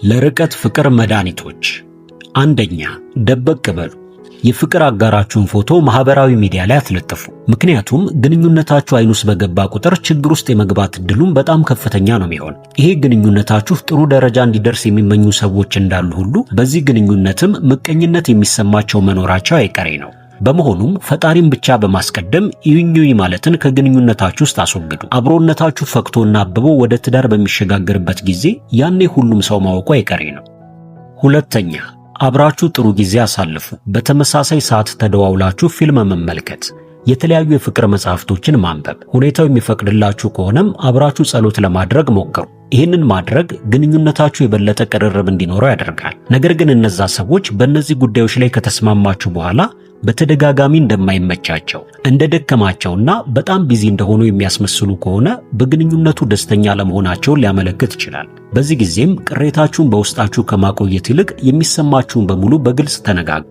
ለርቀት ፍቅር መድኃኒቶች። አንደኛ፣ ደበቅ በሉ። የፍቅር አጋራችሁን ፎቶ ማህበራዊ ሚዲያ ላይ አትለጥፉ። ምክንያቱም ግንኙነታችሁ አይን ውስጥ በገባ ቁጥር ችግር ውስጥ የመግባት እድሉም በጣም ከፍተኛ ነው የሚሆን። ይሄ ግንኙነታችሁ ጥሩ ደረጃ እንዲደርስ የሚመኙ ሰዎች እንዳሉ ሁሉ በዚህ ግንኙነትም ምቀኝነት የሚሰማቸው መኖራቸው አይቀሬ ነው። በመሆኑም ፈጣሪን ብቻ በማስቀደም ይሁንዩይ ማለትን ከግንኙነታችሁ ውስጥ አስወግዱ። አብሮነታችሁ ፈክቶና አብቦ ወደ ትዳር በሚሸጋገርበት ጊዜ ያኔ ሁሉም ሰው ማወቁ አይቀሬ ነው። ሁለተኛ፣ አብራችሁ ጥሩ ጊዜ አሳልፉ። በተመሳሳይ ሰዓት ተደዋውላችሁ ፊልም መመልከት፣ የተለያዩ የፍቅር መጽሐፍቶችን ማንበብ፣ ሁኔታው የሚፈቅድላችሁ ከሆነም አብራችሁ ጸሎት ለማድረግ ሞክሩ። ይህንን ማድረግ ግንኙነታችሁ የበለጠ ቅርርብ እንዲኖረው ያደርጋል። ነገር ግን እነዛ ሰዎች በእነዚህ ጉዳዮች ላይ ከተስማማችሁ በኋላ በተደጋጋሚ እንደማይመቻቸው እንደደከማቸውና በጣም ቢዚ እንደሆኑ የሚያስመስሉ ከሆነ በግንኙነቱ ደስተኛ ለመሆናቸውን ሊያመለክት ይችላል። በዚህ ጊዜም ቅሬታችሁን በውስጣችሁ ከማቆየት ይልቅ የሚሰማችሁን በሙሉ በግልጽ ተነጋገሩ።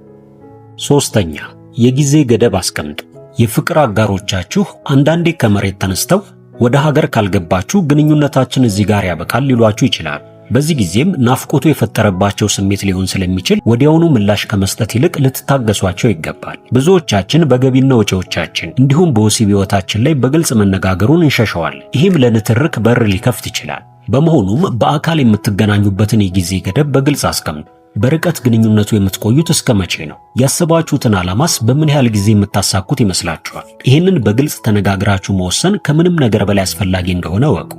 ሶስተኛ፣ የጊዜ ገደብ አስቀምጡ። የፍቅር አጋሮቻችሁ አንዳንዴ ከመሬት ተነስተው ወደ ሀገር ካልገባችሁ ግንኙነታችን እዚህ ጋር ያበቃል ሊሏችሁ ይችላል። በዚህ ጊዜም ናፍቆቱ የፈጠረባቸው ስሜት ሊሆን ስለሚችል ወዲያውኑ ምላሽ ከመስጠት ይልቅ ልትታገሷቸው ይገባል። ብዙዎቻችን በገቢና ወጪዎቻችን እንዲሁም በወሲብ ሕይወታችን ላይ በግልጽ መነጋገሩን እንሸሸዋለን። ይህም ለንትርክ በር ሊከፍት ይችላል። በመሆኑም በአካል የምትገናኙበትን የጊዜ ገደብ በግልጽ አስቀምጡ። በርቀት ግንኙነቱ የምትቆዩት እስከ መቼ ነው? ያሰባችሁትን ዓላማስ በምን ያህል ጊዜ የምታሳኩት ይመስላችኋል? ይህንን በግልጽ ተነጋግራችሁ መወሰን ከምንም ነገር በላይ አስፈላጊ እንደሆነ እወቁ።